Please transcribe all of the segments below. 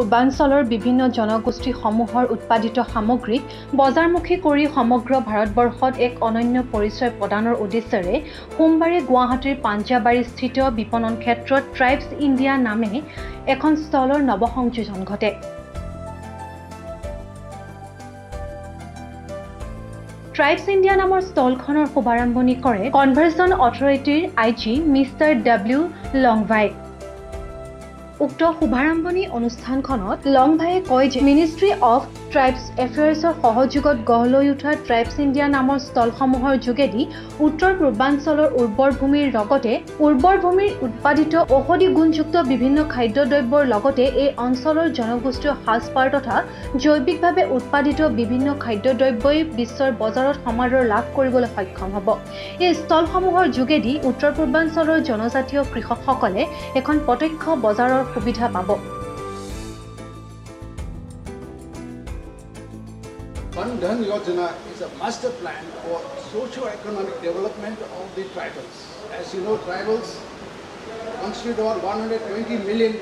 পূৰ্বাঞ্চলৰ বিভিন্ন জনগোষ্ঠীসমূহৰ উৎপাদিত সামগ্ৰীক বজাৰমুখী কৰি সমগ্ৰ ভাৰতবৰ্ষত এক অনন্য পৰিচয় প্ৰদানৰ উদ্দেশ্যেৰে সোমবাৰে গুৱাহাটীৰ পাঞ্জাবাৰীস্থিত বিপণন ক্ষেত্ৰত ট্ৰাইবছ ইণ্ডিয়া নামে এখন ষ্টলৰ নৱসংযোজন ঘটে। ট্ৰাইবছ ইণ্ডিয়া নামৰ ষ্টলখনৰ শুভাৰম্ভণি কৰে কনভাৰ্জন অথৰিটিৰ আইজি মিষ্টাৰ ডব্লিউ লংভাই। উক্ত শুভাৰম্ভণি অনুষ্ঠানখনত লংভাইয়ে কয় যে মিনিষ্ট্ৰী অফ ট্ৰাইবছ এফেয়াৰ্ছৰ সহযোগত গঢ় লৈ উঠা ট্ৰাইবছ ইণ্ডিয়া নামৰ ষ্টলসমূহৰ যোগেদি উত্তৰ পূৰ্বাঞ্চলৰ উৰ্বৰ ভূমিৰ লগতে উৰ্বৰ ভূমিৰ উৎপাদিত ঔষধি গুণযুক্ত বিভিন্ন খাদ্যদ্ৰব্যৰ লগতে এই অঞ্চলৰ জনগোষ্ঠীয় সাজপাৰ তথা জৈৱিকভাৱে উৎপাদিত বিভিন্ন খাদ্যদ্ৰব্যই বিশ্বৰ বজাৰত সমাদৰ লাভ কৰিবলৈ সক্ষম হ'ব। এই ষ্টলসমূহৰ যোগেদি উত্তৰ পূৰ্বাঞ্চলৰ জনজাতীয় কৃষকসকলে এখন প্ৰত্যক্ষ বজাৰৰ সুবিধা পাব। Jan Dhan Yojana is a master plan for socio-economic development of the tribals. As you know, tribals constitute about 120 million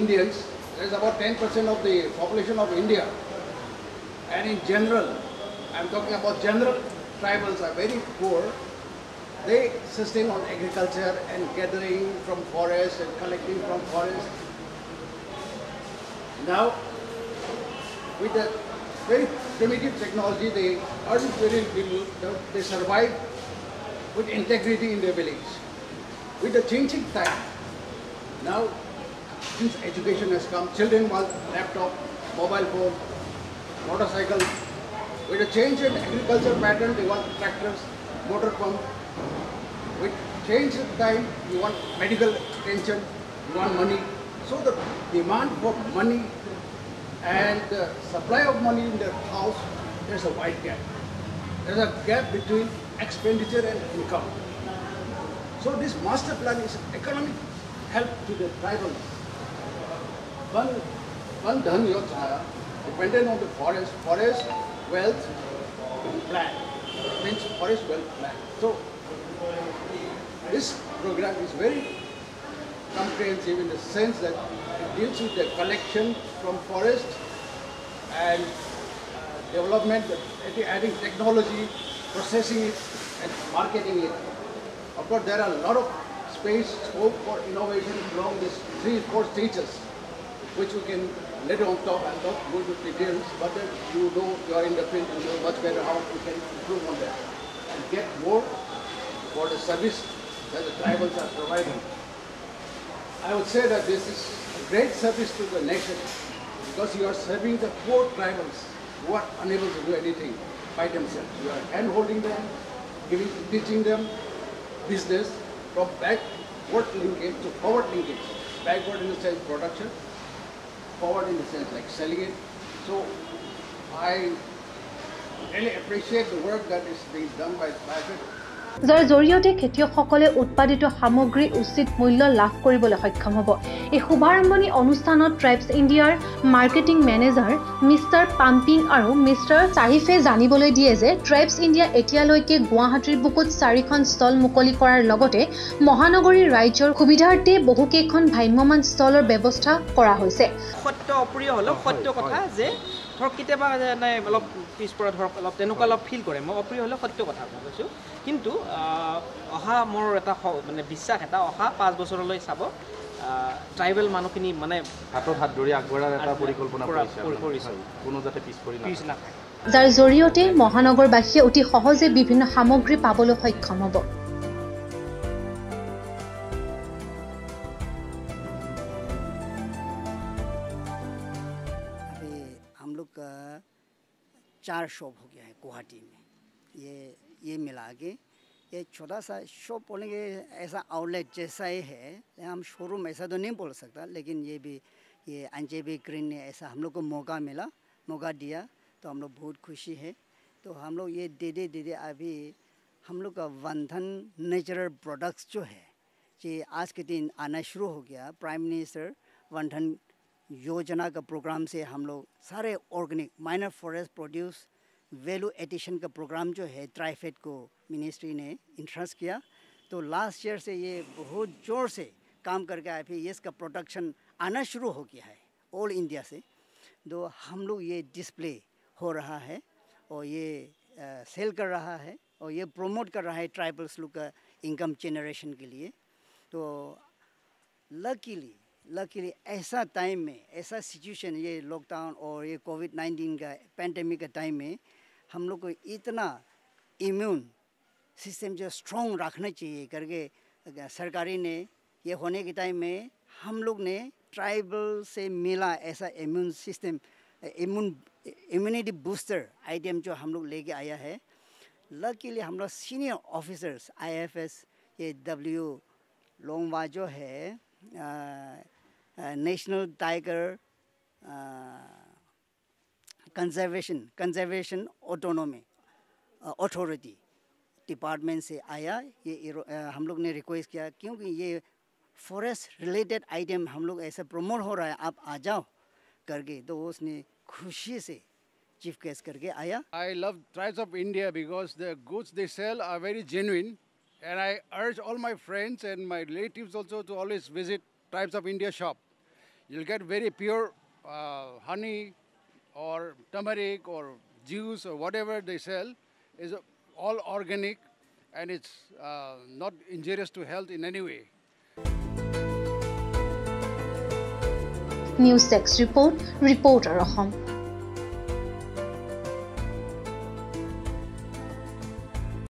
Indians. That is about 10% of the population of India. And in general, I am talking about general, tribals are very poor. They sustain on agriculture and gathering from forest and collecting from forest. Now, with the very primitive technology, they earn very little, they survive with integrity in their village. With the changing time, now since education has come, children want laptop, mobile phone, motorcycle. With the change in agriculture pattern, they want tractors, motor pump. With change in time, you want medical attention, you want money. So the demand for money and the supply of money in their house, there's a wide gap. There's a gap between expenditure and income. So this master plan is economic help to the tribals. One Dhan Yojana dependent on the forest wealth plan, means forest wealth plan. So this program is very comprehensive in the sense that it deals with the collection from forest and development, adding technology, processing it and marketing it. Of course, there are a lot of scope for innovation along these 3-4 stages, which we can later on talk. I'll not go into details, but then you are in the field, you know much better how we can improve on that and get more for the service that the tribals are providing. I would say that this is a great service to the nation because you are serving the poor tribals who are unable to do anything by themselves. You are hand-holding them, teaching them business from backward linkage to forward linkage. Backward in the sense production, forward in the sense like selling it. So I really appreciate the work that is being done by private. যাৰ জৰিয়তে খেতিয়কসকলে উৎপাদিত সামগ্ৰীৰ উচিত মূল্য লাভ কৰিবলৈ সক্ষম হ'ব। এই শুভাৰম্ভণি অনুষ্ঠানত ট্ৰাইবছ ইণ্ডিয়াৰ মাৰ্কেটিং মেনেজাৰ মিষ্টাৰ পাম্পিং আৰু মিষ্টাৰ চাহিফে জানিবলৈ দিয়ে যে ট্ৰাইবছ ইণ্ডিয়া এতিয়ালৈকে গুৱাহাটীৰ বুকুত 4খন ষ্টল মুকলি কৰাৰ লগতে মহানগৰীৰ ৰাইজৰ সুবিধাৰ্থে বহুকেইখন ভ্ৰাম্যমাণ ষ্টলৰ ব্যৱস্থা কৰা হৈছে। সত্য অপ্ৰিয় হ'লেও সত্য কথা যে ধৰক কেতিয়াবা নাই অলপ পিছপৰা ধৰক অলপ তেনেকুৱা অলপ ফিল কৰে। মই অপ্ৰিয় হ'লেও সত্য কথা কৈছোঁ। কিন্তু অহা মোৰ এটা মানে বিশ্বাস এটা অহা 5 বছৰলৈ চাব ট্ৰাইবেল মানুহখিনি মানে হাতত হাত ধৰি আগবঢ়াৰ এটা পৰিকল্পনা কৰিছে কোনো যাতে পিছ নাথাকে, যাৰ জৰিয়তে মহানগৰবাসীয়ে অতি সহজে বিভিন্ন সামগ্ৰী পাবলৈ সক্ষম হ'ব। हम लोग का 4 शॉप हो गया है गुवाहाटी में। ये मिला के ये छोटा सा शॉप बोलेंगे ऐसा आउटलेट जैसा ही है। हम शोरूम ऐसा तो नहीं बोल सकता, लेकिन ये अंजेबी ग्रीन ने ऐसा हम लोग को मौका दिया तो हम लोग बहुत खुशी है। तो हम लोग ये दे अभी हम लोग का वंधन नेचुरल प्रोडक्ट्स जो है ये आज के दिन आना शुरू हो गया। प्राइम मिनिस्टर वंधन योजना का प्रोग्राम से हम लोग सारे organic minor forest produce value addition का प्रोग्राम जो है ट्राइफेड को मिनिस्ट्री ने इंट्रस्ट किया। तो लास्ट ईयर से ये बहुत ज़ोर से काम करके आए। फिर इसका प्रोडक्शन आना शुरू हो गया है ऑल इंडिया से। तो हम लोग ये डिस्प्ले हो रहा है और ये सेल कर रहा है और ये प्रमोट कर रहा है ट्राइबल्स लोग का इनकम जनरेशन के लिए। तो लकीली ऐसा टाइम में, ऐसा सिचुएशन, ये लॉकडाउन और ये कोविड-19 का पैंडेमिक का टाइम में हम लोग को इतना इम्यून सिस्टम जो स्ट्रॉन्ग रखना चाहिए करके सरकारी ने ये होने के टाइम में हम लोग ने ट्राइबल से मिला ऐसा immune system, immunity booster item जो हम लोग लेके आया है। लकीली हम लोग सीनियर ऑफिसर्स IFS ये W लोंगवा जो है national tiger conservation autonomy authority department से आया। ये हम लोग ने रिक्वेस्ट किया क्योंकि ये फॉरेस्ट रिलेटेड आइटम हम लोग ऐसा प्रमोट हो रहा है, आप आ जाओ करके। तो उसने खुशी से चीफ गेस्ट करके आया। I love Tribes of India because the goods they sell are very genuine, and I urge all my friends and my relatives also to always visit Tribes of India shop. You'll get very pure honey or turmeric or juice or whatever they sell is all organic, and it's not injurious to health in any way. News Desk Report, Reporter Ahom.